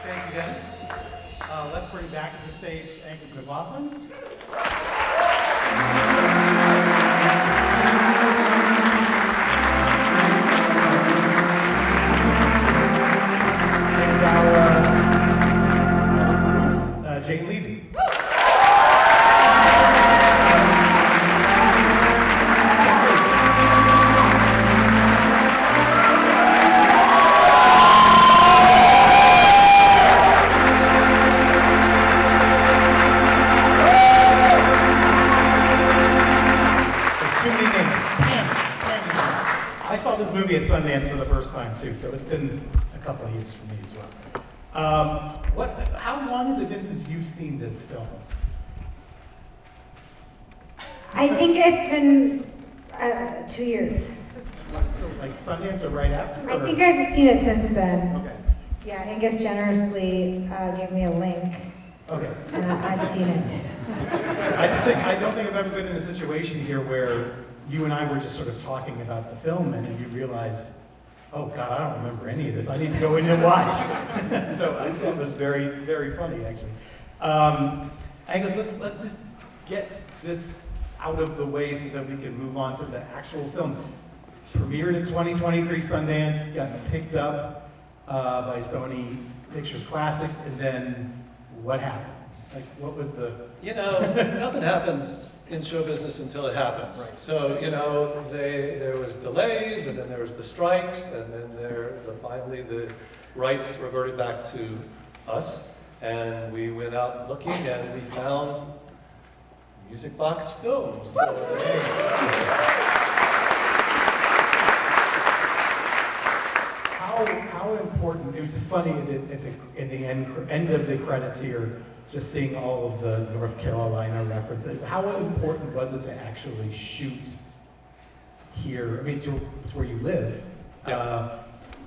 Thank you, Dennis. Let's bring back to the stage Angus MacLachlan. And our Jane Levy. Movie at Sundance for the first time too, so it's been a couple of years for me as well. How long has it been since you've seen this film? I think it's been 2 years. So like Sundance or right after? I think I've seen it since then. Okay. Yeah, Angus generously gave me a link. Okay. And I've seen it. I don't think I've ever been in a situation here where you and I were just sort of talking about the film, and then you realized, oh God, I don't remember any of this. I need to go in and watch. So I thought it was very, very funny, actually. Angus, let's just get this out of the way so that we can move on to the actual film. Premiered in 2023 Sundance, got picked up by Sony Pictures Classics, and then what happened? Like, what was the... Nothing happens in show business until it happens. Right. So, there was delays, and then there was the strikes, and then finally the rights reverted back to us, and we went out looking, and we found Music Box Films. So, How important, it was just funny at the end of the credits here, just seeing all of the North Carolina references. How important was it to actually shoot here? I mean, it's where you live. Yeah.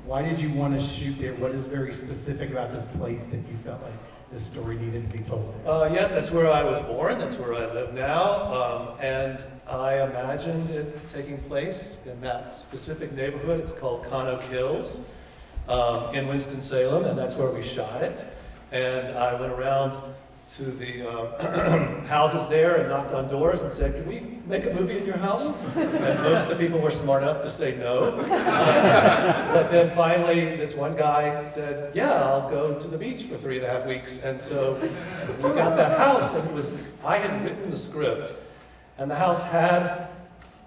Why did you want to shoot there? What is very specific about this place that you felt like this story needed to be told? Yes, that's where I was born, that's where I live now, and I imagined it taking place in that specific neighborhood. It's called Conneaut Hills in Winston-Salem, and that's where we shot it. And I went around to the houses there and knocked on doors and said, can we make a movie in your house? And most of the people were smart enough to say no. But then finally, this one guy said, yeah, I'll go to the beach for 3.5 weeks. And so we got that house, and I had written the script, and the house had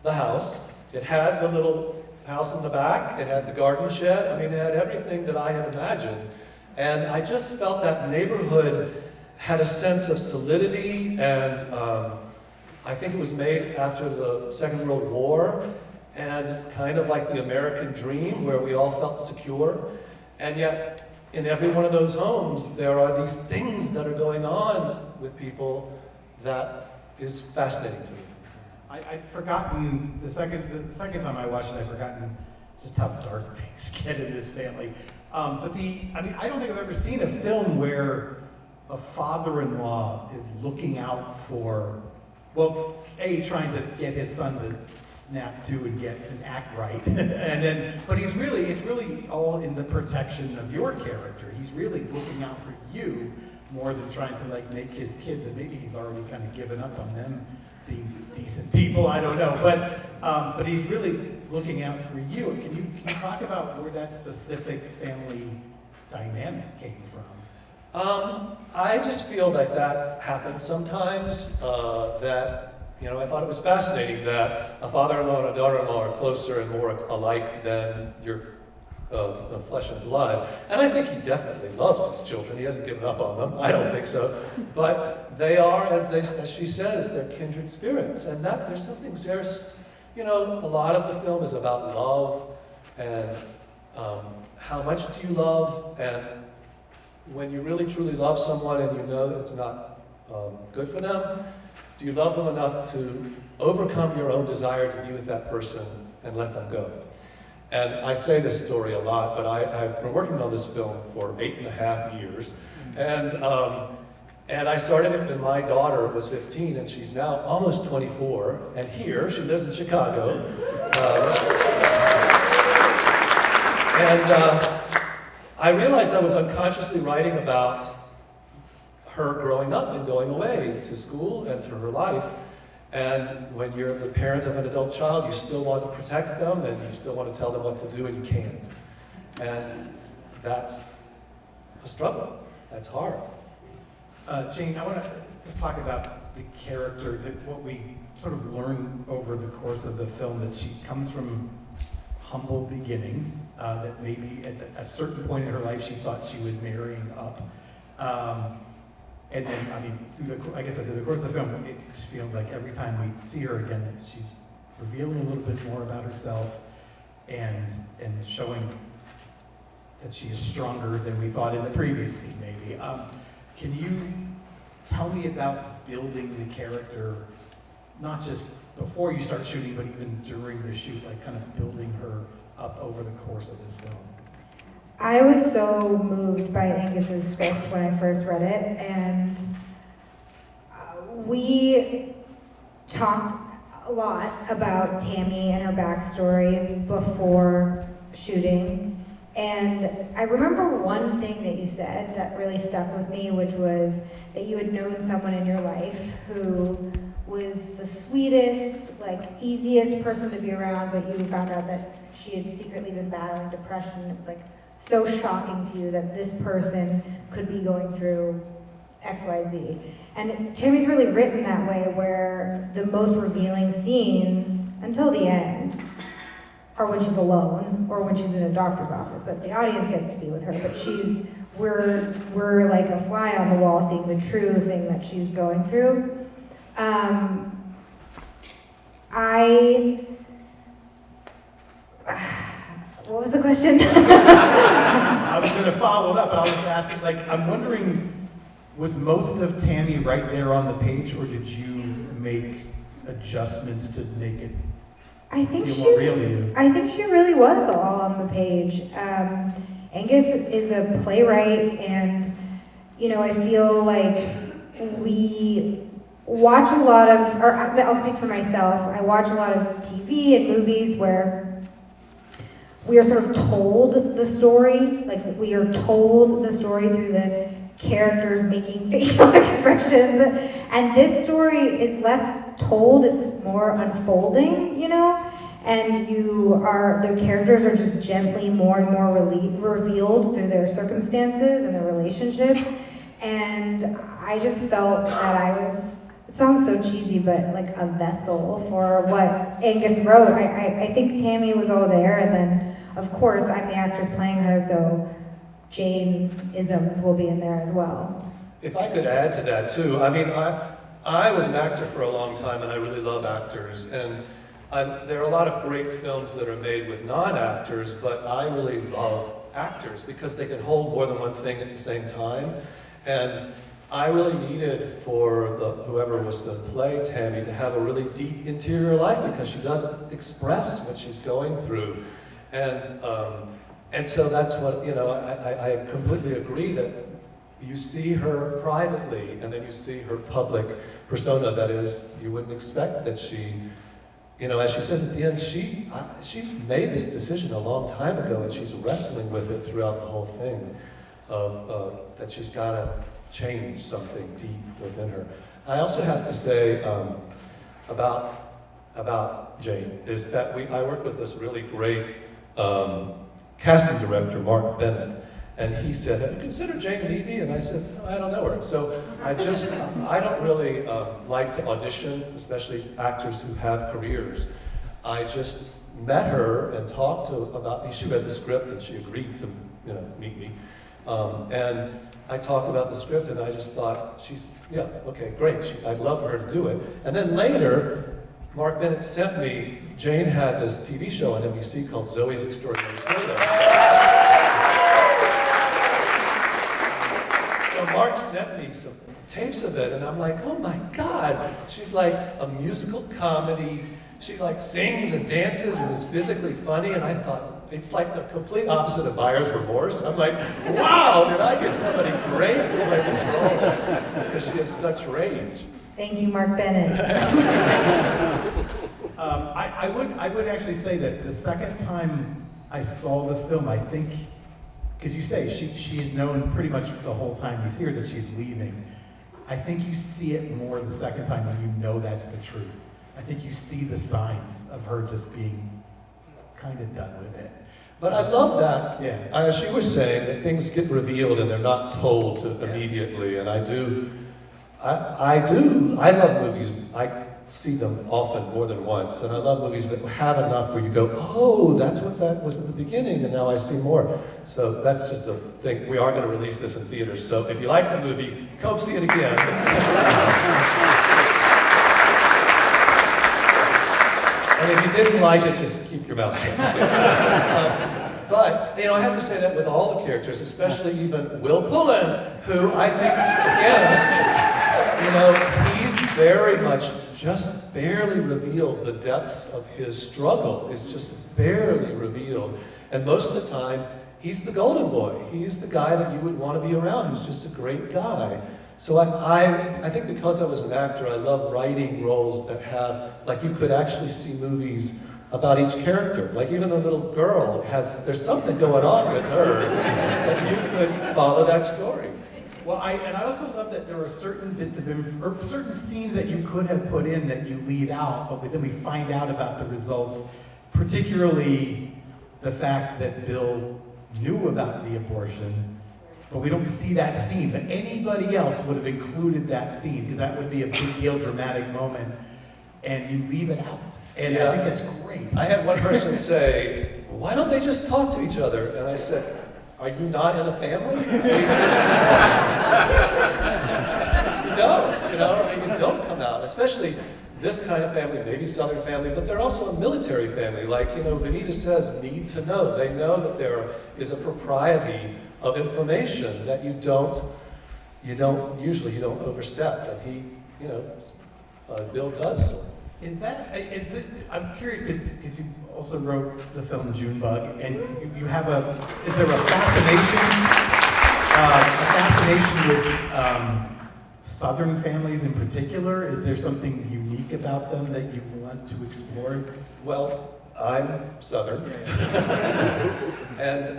the house. It had the little house in the back. It had the garden shed. I mean, it had everything that I had imagined. And I just felt that neighborhood had a sense of solidity, and I think it was made after the Second World War, and it's kind of like the American dream where we all felt secure, and yet in every one of those homes there are these things that are going on with people that is fascinating to me. I'd forgotten, the second time I watched it, I'd forgotten just how dark things get in this family. But I don't think I've ever seen a film where a father-in-law is looking out for, well, trying to get his son to snap to and get and act right, but it's really all in the protection of your character. He's really looking out for you more than trying to like make his kids, and maybe he's already kind of given up on them being decent people, I don't know, but he's really looking out for you. Can you talk about where that specific family dynamic came from? I just feel like that happens sometimes, that, I thought it was fascinating that a father-in-law and a daughter-in-law are closer and more alike than your flesh and blood. And I think he definitely loves his children. He hasn't given up on them. I don't think so. But they are, as she says, they're kindred spirits. And there's something just, a lot of the film is about love and how much do you love, and when you really truly love someone and you know that it's not good for them, do you love them enough to overcome your own desire to be with that person and let them go? And I say this story a lot, but I've been working on this film for 8.5 years. And I started it when my daughter was 15, and she's now almost 24. And here, she lives in Chicago. I realized I was unconsciously writing about her growing up and going away to school and to her life. And when you're the parent of an adult child, you still want to protect them and you still want to tell them what to do, and you can't. And that's a struggle. That's hard. Jane, I want to just talk about the character, that what we sort of learn over the course of the film, that she comes from humble beginnings, that maybe at a certain point in her life she thought she was marrying up. And then, I mean, through the course of the film, it just feels like every time we see her again, she's revealing a little bit more about herself and showing that she is stronger than we thought in the previous scene, maybe. Can you tell me about building the character, not just before you start shooting, but even during the shoot, like kind of building her up over the course of this film? I was so moved by Angus's script when I first read it, and we talked a lot about Tammy and her backstory before shooting. And I remember one thing that you said that really stuck with me, which was that you had known someone in your life who was the sweetest, like, easiest person to be around, but you found out that she had secretly been battling depression. It was like so shocking to you that this person could be going through XYZ. And Tammy's really written that way, where the most revealing scenes, until the end, are when she's alone or when she's in a doctor's office, but the audience gets to be with her. But we're like a fly on the wall seeing the true thing that she's going through. What was the question? I was going to follow it up, but I was asking, like, I'm wondering, was most of Tammy right there on the page, or did you make adjustments to make it feel more real to you? I think she really was all on the page. Angus is a playwright, and I feel like we watch a lot of, or I'll speak for myself, I watch a lot of TV and movies where we are sort of told the story, like we are told the story through the characters making facial expressions, and this story is less told, it's more unfolding, and the characters are just gently more and more revealed through their circumstances and their relationships, and I just felt that I was, it sounds so cheesy, but like a vessel for what Angus wrote. I think Tammy was all there, and then of course I'm the actress playing her, so Jane-isms will be in there as well. If I could add to that too, I mean, I was an actor for a long time, and I really love actors, and there are a lot of great films that are made with non-actors, but I really love actors because they can hold more than one thing at the same time. And I really needed for whoever was going to play Tammy to have a really deep interior life, because she doesn't express what she's going through. And so that's what, I completely agree that you see her privately, and then you see her public persona. That is, you wouldn't expect that she, as she says at the end, she made this decision a long time ago, and she's wrestling with it throughout the whole thing, of that she's got to change something deep within her. I also have to say about Jane is that I worked with this really great casting director, Mark Bennett, and he said, "Have you considered Jane Levy?" And I said, "No, I don't know her." So I don't really like to audition, especially actors who have careers. I just met her and talked about, she read the script and she agreed to, meet me. And I talked about the script, and I just thought, okay, great, I'd love for her to do it. And then later, Mark Bennett sent me, Jane had this TV show on NBC called Zoe's Extraordinary Playlist. So Mark sent me some tapes of it, and I'm like, oh my God, she's like a musical comedy. She like sings and dances and is physically funny, and I thought, it's like the complete opposite of buyer's remorse. I'm like, wow, did I get somebody great to play this role? Because she has such range. Thank you, Mark Bennett. I would actually say that the second time I saw the film, I think because you say she's known pretty much the whole time you see her that she's leaving. I think you see it more the second time when you know that's the truth. I think you see the signs of her just being kind of done with it. But I love that, Yeah. as she was saying, that things get revealed and they're not told immediately. And I love movies. I see them often more than once. And I love movies that have enough where you go, oh, that's what that was at the beginning, and now I see more. So that's just a thing. We are going to release this in theaters. So if you like the movie, come see it again. And if you didn't like it, just keep your mouth shut. But, you know, I have to say that with all the characters, especially even Will Pullen, who I think, again, you know, he's very much just barely revealed. The depths of his struggle is just barely revealed. And most of the time, he's the golden boy. He's the guy that you would want to be around, who's just a great guy. So I think because I was an actor, I love writing roles that have, like you could actually see movies about each character. Like even the little girl there's something going on with her that you could follow that story. Well, I also love that there are certain bits of or certain scenes that you could have put in that you leave out, but then we find out about the results, particularly the fact that Bill knew about the abortion, but we don't see that scene. But anybody else would have included that scene, because that would be a big deal, dramatic moment, and you leave it out. And I think that's great. I had one person say, why don't they just talk to each other? And I said, are you not in a family? You don't, you know, I mean, you don't come out, especially this kind of family, maybe Southern family, but they're also a military family. Like, you know, Vanita says, need to know. They know that there is a propriety of information that you don't usually overstep. And he, you know, Bill does. Is it, I'm curious, because you also wrote the film Junebug, and you have is there a fascination with Southern families in particular? Is there something unique about them that you want to explore? Well, I'm Southern. And,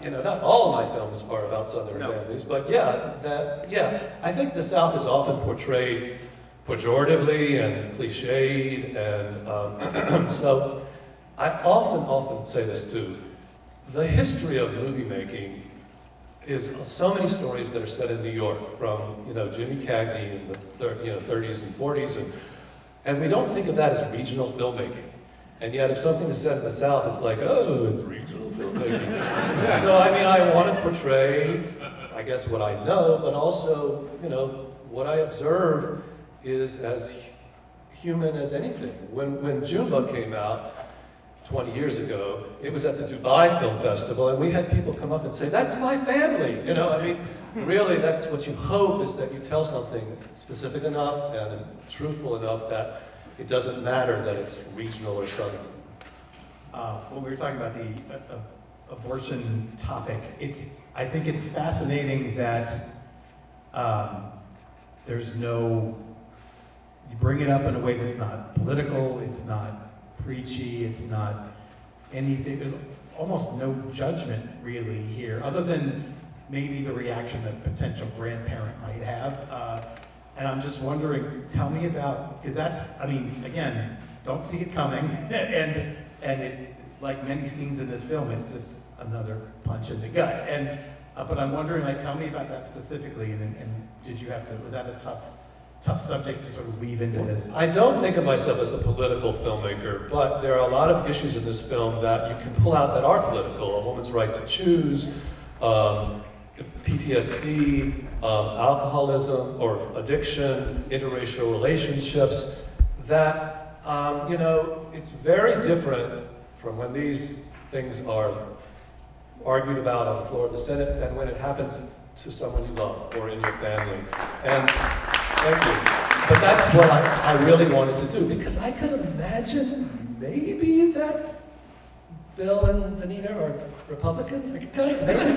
you know, not all of my films are about Southern families, but I think the South is often portrayed pejoratively and cliched, and so I often say this too. The history of movie making is so many stories that are set in New York, from, you know, Jimmy Cagney in the 30s and 40s, and we don't think of that as regional filmmaking. And yet, if something is set in the South, it's like, oh, it's regional filmmaking. So, I mean, I want to portray, I guess, what I know, but also, you know, what I observe is as human as anything. When Junebug came out 20 years ago, it was at the Dubai Film Festival, and we had people come up and say, that's my family. You know, I mean, really, that's what you hope, is that you tell something specific enough and truthful enough that it doesn't matter that it's regional or southern. When we were talking about the abortion topic, I think it's fascinating that you bring it up in a way that's not political, it's not preachy, it's not anything. There's almost no judgment really here, other than maybe the reaction that a potential grandparent might have. And I'm just wondering, tell me about, because that's, I mean, again, don't see it coming, and it, like many scenes in this film, it's just another punch in the gut. And but I'm wondering, like, tell me about that specifically, and did you have to, was that a tough subject to sort of weave into this? I don't think of myself as a political filmmaker, but there are a lot of issues in this film that you can pull out that are political. A woman's right to choose, PTSD, alcoholism or addiction, interracial relationships, that, you know, it's very different from when these things are argued about on the floor of the Senate than when it happens to someone you love or in your family. And thank you. But that's what I really wanted to do, because I could imagine maybe that Bill and Vanita are Republicans. I could kind of maybe.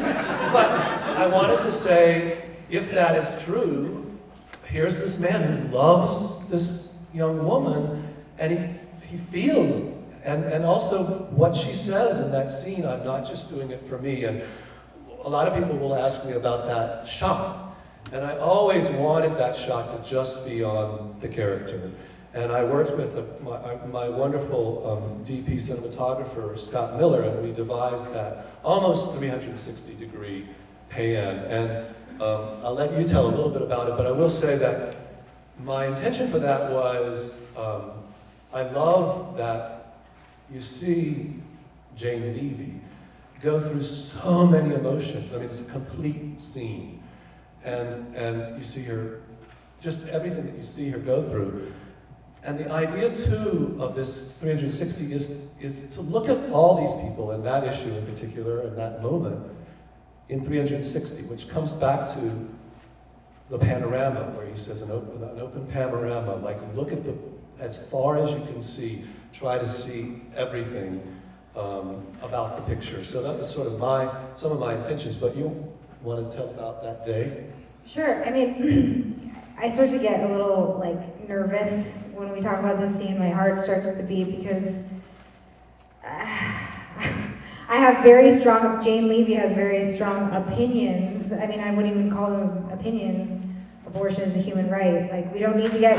But I wanted to say, if that is true, here's this man who loves this young woman, and he feels, and also what she says in that scene, I'm not just doing it for me, and a lot of people will ask me about that shot. And I always wanted that shot to just be on the character. And I worked with my wonderful DP cinematographer, Scott Miller, and we devised that almost 360-degree pan. And I'll let you tell a little bit about it, but I will say that my intention for that was, I love that you see Jane Levy go through so many emotions. I mean, it's a complete scene. And you see her, just everything that you see her go through. And the idea, too, of this 360 is to look at all these people, and that issue in particular, and that moment, in 360, which comes back to the panorama, where he says an open panorama, like look at as far as you can see, try to see everything about the picture. So that was sort of some of my intentions, but you want to tell about that day? Sure. I mean, I start to get a little like nervous when we talk about this scene. My heart starts to beat because I have very strong, Jane Levy has very strong opinions. I mean, I wouldn't even call them opinions. Abortion is a human right. Like, we don't need to get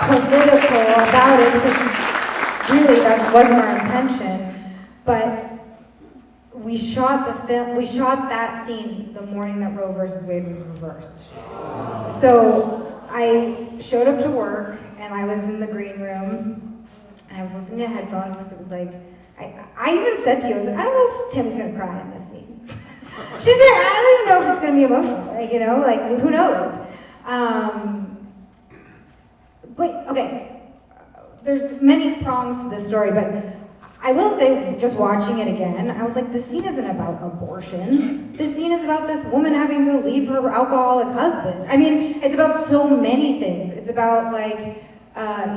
political about it because really that wasn't our intention. But we shot that scene the morning that Roe versus Wade was reversed. So I showed up to work and I was in the green room and I was listening to headphones because it was like, I even said to you, I was like, I don't know if Tammy's gonna cry in this scene. She said, I don't even know if it's gonna be emotional, like, you know, like, who knows? But, okay, there's many prongs to this story, but I will say, just watching it again, I was like, this scene isn't about abortion. This scene is about this woman having to leave her alcoholic husband. I mean, it's about so many things. It's about, like,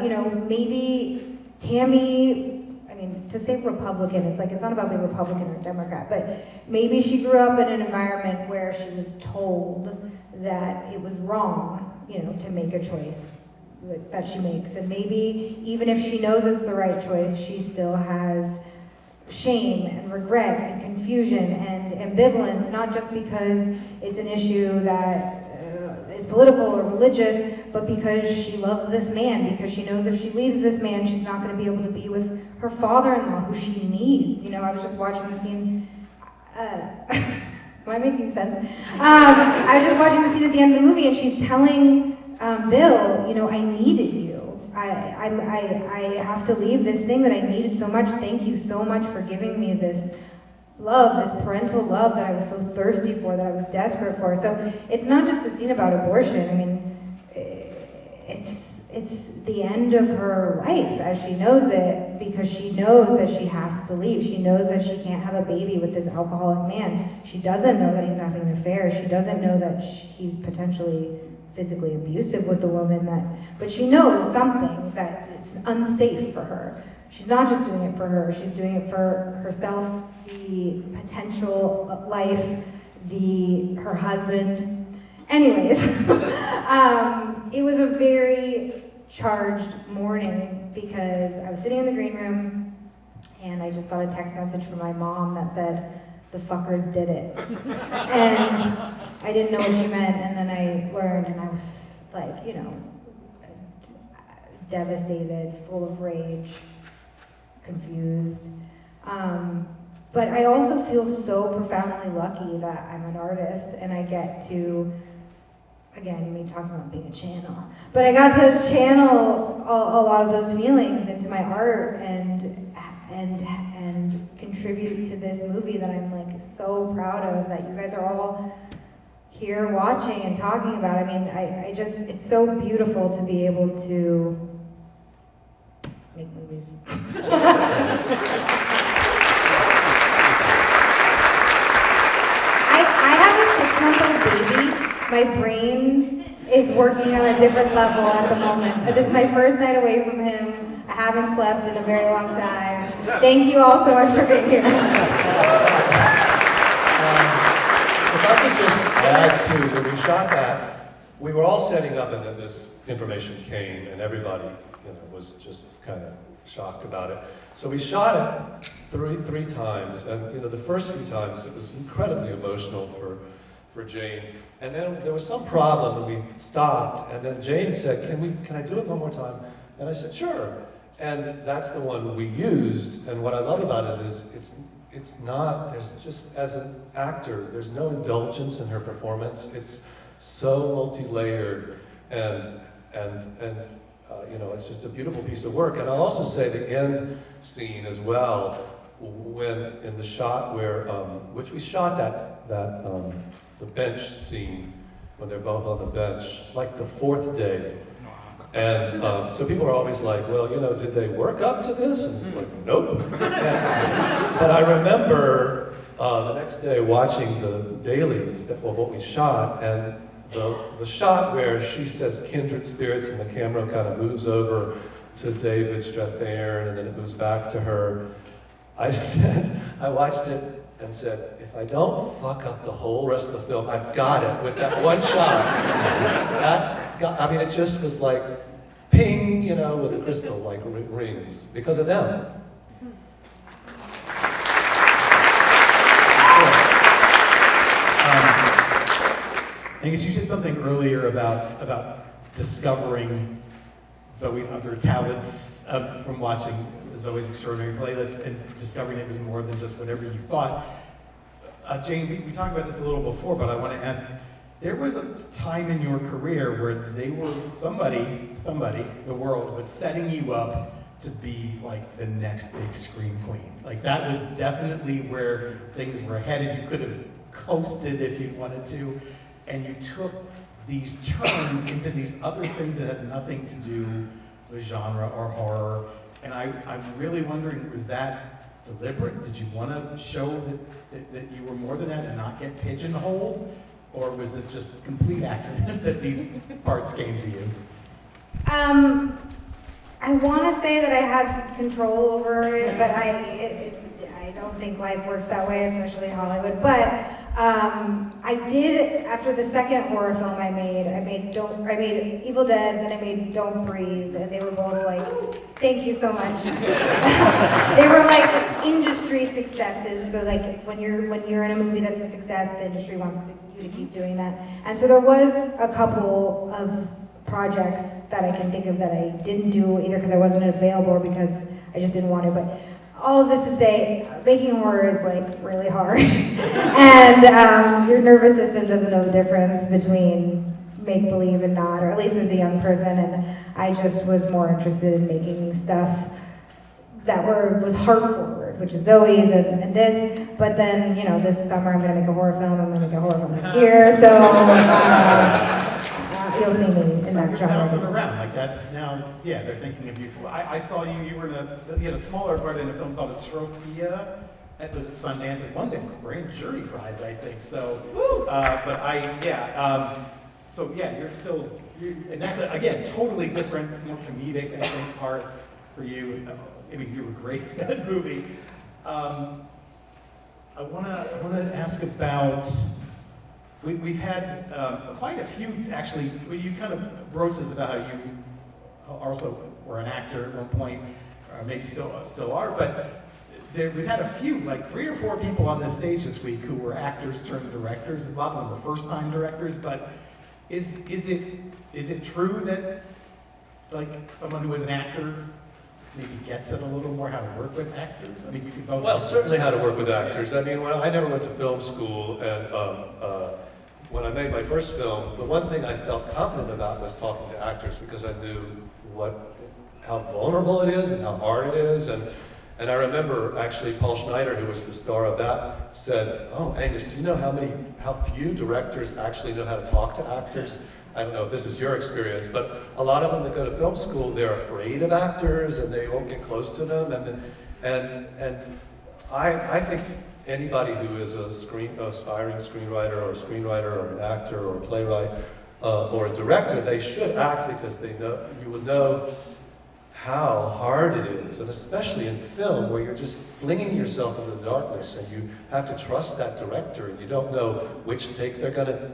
you know, maybe Tammy, I mean, to say Republican, it's like, it's not about being Republican or Democrat, but maybe she grew up in an environment where she was told that it was wrong, you know, to make a choice that she makes. And maybe even if she knows it's the right choice, she still has shame and regret and confusion and ambivalence, not just because it's an issue that is political or religious, but because she loves this man, because she knows if she leaves this man, she's not going to be able to be with her father-in-law, who she needs. You know, I was just watching the scene. Am I making sense? I was just watching the scene at the end of the movie, and she's telling Bill, you know, I needed you. I have to leave this thing that I needed so much. Thank you so much for giving me this love, this parental love that I was so thirsty for, that I was desperate for. So it's not just a scene about abortion. I mean, it's the end of her life as she knows it, because she knows that she has to leave. She knows that she can't have a baby with this alcoholic man. She doesn't know that he's having an affair. She doesn't know that he's potentially physically abusive with the woman, but she knows something, that it's unsafe for her. She's not just doing it for her, she's doing it for herself, the potential life, her husband. Anyways, it was a very charged morning because I was sitting in the green room and I just got a text message from my mom that said, "The fuckers did it." And I didn't know what she meant, and then I learned, and I was like, you know, devastated, full of rage, confused. But I also feel so profoundly lucky that I'm an artist and I get to, again, me talking about being a channel, but I got to channel a lot of those feelings into my art and contribute to this movie that I'm like so proud of, that you guys are all here watching and talking about. I mean, I just, it's so beautiful to be able to make movies. I have a 6-month-old baby. My brain is working on a different level at the moment. This is my first night away from him. I haven't slept in a very long time. Thank you all so much for being here. If I could just add to, when we shot that, we were all setting up, and then this information came, and everybody, you know, was just kind of shocked about it. So we shot it three times, and the first few times it was incredibly emotional for Jane. And then there was some problem, and we stopped. And then Jane said, "Can I do it one more time?" And I said, "Sure." And that's the one we used. And what I love about it is it's not. There's just, as an actor, there's no indulgence in her performance. It's so multi-layered, and it's just a beautiful piece of work. And I'll also say the end scene as well, when in the shot where, which we shot the bench scene, when they're both on the bench, like the fourth day. And so people are always like, well, did they work up to this? And it's like, nope. But I remember the next day watching the dailies of what we shot, and the shot where she says kindred spirits and the camera kind of moves over to David Strathairn and then it moves back to her. I watched it and said, if I don't fuck up the whole rest of the film, I've got it with that one shot. It just was like ping, with the crystal like rings because of them. Angus, you said something earlier about discovering Zoe's other talents from watching Zoe's Extraordinary Playlist and discovering it was more than just whatever you thought. Jane, we talked about this a little before, but I want to ask, there was a time in your career where somebody, the world, was setting you up to be like the next big screen queen. Like that was definitely where things were headed. You could have coasted if you wanted to, and you took these turns into these other things that had nothing to do with genre or horror. And I'm really wondering, was that deliberate? Did you want to show that you were more than that and not get pigeonholed? Or was it just a complete accident that these parts came to you? I want to say that I had control over it, but I don't think life works that way, especially Hollywood. But I did, after the second horror film I made Evil Dead, then I made Don't Breathe, and they were both like, thank you so much. They were like industry successes, so like when you're in a movie that's a success, the industry wants you to keep doing that. And so there was a couple of projects that I can think of that I didn't do either because I wasn't available or because I just didn't want to, but all of this to say, making horror is like really hard. And your nervous system doesn't know the difference between make-believe and not, or at least as a young person, and I just was more interested in making stuff that was heart-forward, which is Zoe's and this, but then, this summer I'm gonna make a horror film, I'm gonna make a horror film next year, so you'll see me in that genre. You're bouncing around, like that's now, they're thinking of you. I saw you were in a smaller part in a film called Atropia. That was at Sundance. It won the Grand Jury Prize, I think. So, you're still, and that's, again, totally different, more comedic, I think, part for you. You were great in that movie. I want to ask about, we've had quite a few, actually, you kind of broached this about how you also were an actor at one point, or maybe still are, but we've had a few, like 3 or 4 people on this stage this week who were actors turned directors. A lot of them were first-time directors, but is it true that like someone who was an actor maybe gets it a little more how to work with actors? You could both. Well, certainly how to work with actors. I never went to film school, and when I made my first film, the one thing I felt confident about was talking to actors because I knew how vulnerable it is and how hard it is. And I remember actually Paul Schneider, who was the star of that, said, "Oh, Angus, do you know how few directors actually know how to talk to actors?" I don't know if this is your experience, but a lot of them that go to film school, they're afraid of actors and they won't get close to them. And I think anybody who is aspiring screenwriter or a screenwriter or an actor or a playwright or a director, they should act because you will know how hard it is, and especially in film where you're just flinging yourself into the darkness and you have to trust that director and you don't know which take they're gonna,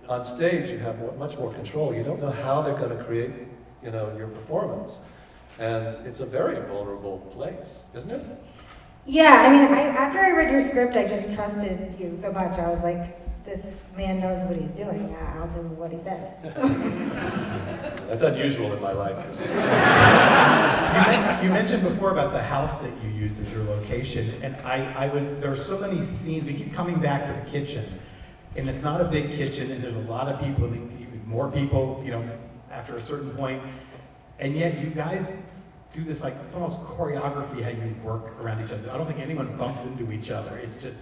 on stage you have much more control. You don't know how they're gonna create, your performance. And it's a very vulnerable place, isn't it? Yeah, I mean, after I read your script, I just trusted you so much. I was like, this man knows what he's doing. I'll do what he says. That's unusual in my life. You mentioned before about the house that you used as your location, and there are so many scenes, we keep coming back to the kitchen, and it's not a big kitchen, and there's a lot of people, more people, after a certain point, and yet you guys do this, like, it's almost choreography how you work around each other. I don't think anyone bumps into each other. It's just,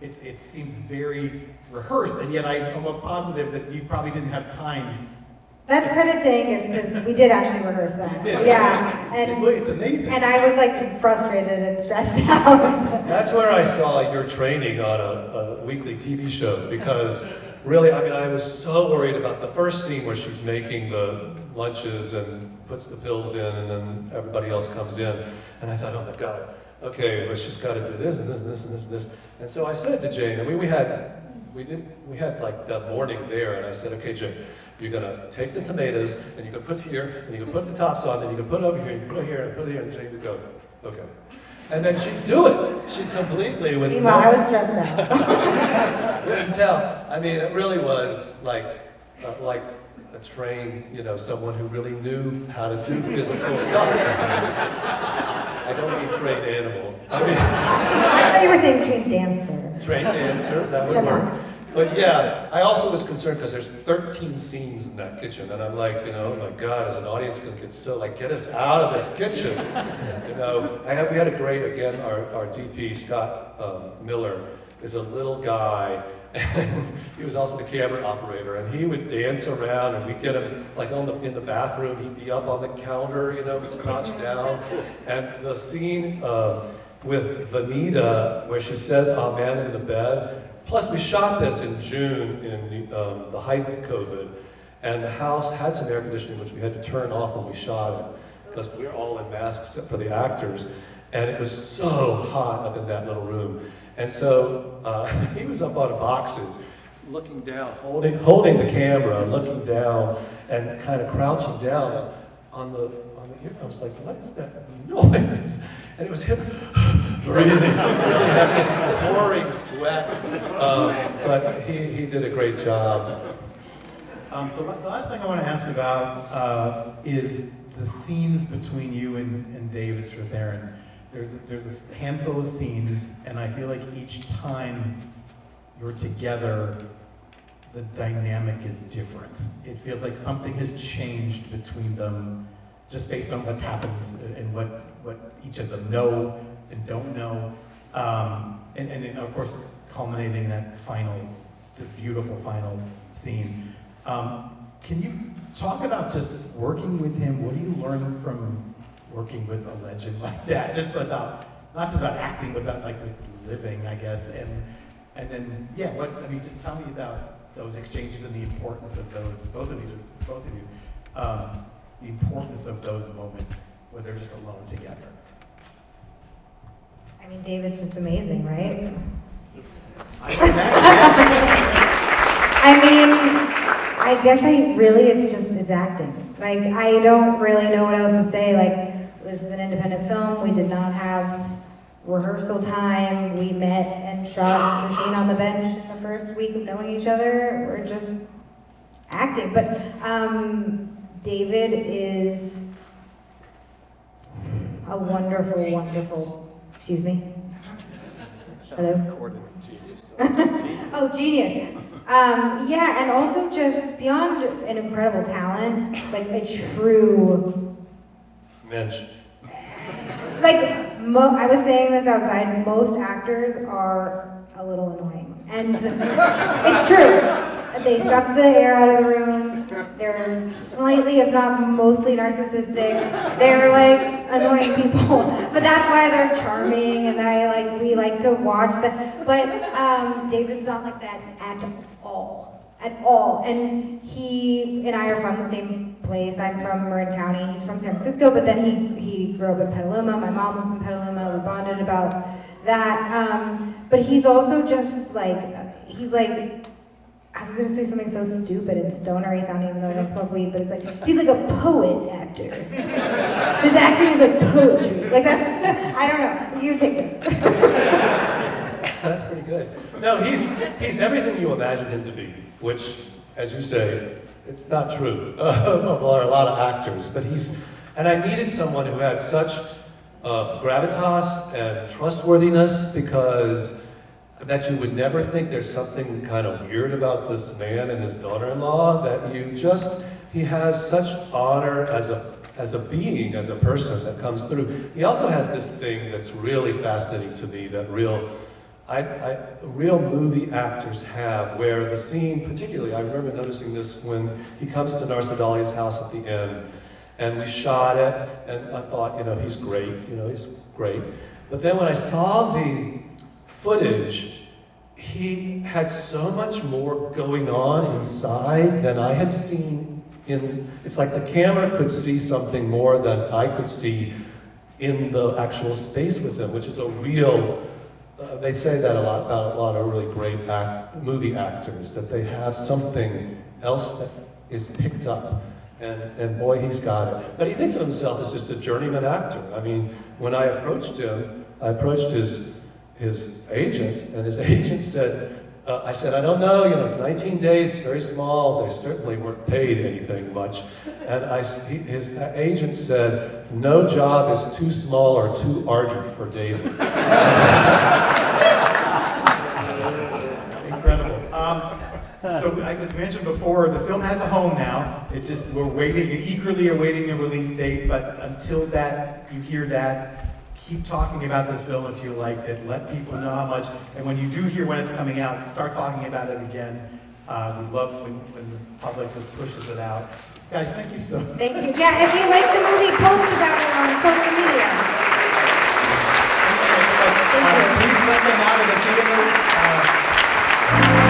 it seems very rehearsed, and yet I'm almost positive that you probably didn't have time. That's credit to Angus, because we did actually rehearse that. You did. Yeah. And it's amazing. And I was like frustrated and stressed out. That's where I saw your training on a weekly TV show, because really, I mean, I was so worried about the first scene where she's making the lunches and puts the pills in, and then everybody else comes in. And I thought, oh my God, okay, well, she's got to do this and this and this and this and this. And so I said to Jane, and we had like the morning there, and I said, okay, Jane, you're gonna take the tomatoes, and you can put here, and you can put the tops on, and you can put it over here, and you put it here, and put it here, and Jane would go, okay. And then she'd do it. She'd completely with Meanwhile, I was stressed out. Couldn't tell. I mean, it really was like a trained, someone who really knew how to do physical stuff. I don't mean trained animal. I thought you were saying trained dancer. Trained dancer, that would work. But yeah, I also was concerned because there's 13 scenes in that kitchen, and I'm like, oh my God, as an audience gonna get so like, get us out of this kitchen. We had a great, again, our DP, Scott Miller, is a little guy, and he was also the camera operator, and he would dance around, and we'd get him like in the bathroom, he'd be up on the counter, he's crouched down, and the scene with Vanita, where she says amen in the bed. Plus, we shot this in June in the height of COVID, and the house had some air conditioning, which we had to turn off when we shot it, because we were all in masks except for the actors, and it was so hot up in that little room. And so he was up on boxes, looking down, holding the camera, looking down, and kind of crouching down on the ear. I was like, what is that noise? And it was him breathing really heavy, he's pouring sweat. But he did a great job. The last thing I want to ask about is the scenes between you and David Strathairn. There's a handful of scenes, and I feel like each time you're together, the dynamic is different. It feels like something has changed between them, just based on what's happened and what each of them know and don't know, and of course culminating in that the beautiful final scene. Can you talk about just working with him? What do you learn from working with a legend like that? Just about, not just about acting, but about like just living, I guess. And then, yeah, just tell me about those exchanges and the importance of those, both of you, the importance of those moments where they're just alone together. I mean, David's just amazing, right? I guess it's acting. Like, I don't really know what else to say. Like, this is an independent film. We did not have rehearsal time. We met and shot the scene on the bench in the first week of knowing each other. We're just acting. But David is a wonderful, excuse me? Hello? Oh, genius. Yeah, and also just beyond an incredible talent, like a true... Mensch. Like, I was saying this outside, most actors are a little annoying. And it's true. They suck the air out of the room. They're slightly, if not mostly, narcissistic. They're like annoying people. But that's why they're charming, and we like to watch them. But David's not like that at all. And he and I are from the same place. I'm from Marin County. He's from San Francisco, but then he grew up in Petaluma. My mom was in Petaluma. We bonded about that. But he's also just like, he's like, I was gonna say something so stupid and stonery sounding, even though I don't smoke weed, but it's like, he's like a poet actor. His acting is like poetry. Like that's, I don't know, you take this. That's pretty good. No, he's everything you imagine him to be, which, as you say, it's not true of a lot of actors, but and I needed someone who had such gravitas and trustworthiness, because that you would never think there's something kind of weird about this man and his daughter-in-law, that he has such honor as a being, as a person that comes through. He also has this thing that's really fascinating to me, that real movie actors have, where the scene, particularly, I remember noticing this when he comes to Narsadali's house at the end, and we shot it, and I thought, he's great, he's great. But then when I saw the footage, he had so much more going on inside than I had seen it's like the camera could see something more than I could see in the actual space with him, which is a real, they say that a lot about a lot of really great movie actors, that they have something else that is picked up. And boy, he's got it. But he thinks of himself as just a journeyman actor. I mean, when I approached him, I approached his agent, and his agent said, I said, I don't know, it's 19 days, it's very small, they certainly weren't paid anything much. And his agent said, no job is too small or too arty for David. Incredible. So, as mentioned before, the film has a home now. We're eagerly awaiting a release date, but until you hear that, keep talking about this film if you liked it. Let people know how much, and when you do hear when it's coming out, start talking about it again. We love when the public just pushes it out. Guys, thank you so much. Thank you. Yeah, if you like the movie, post about it on social media. Thank you. Please let them out of the theater.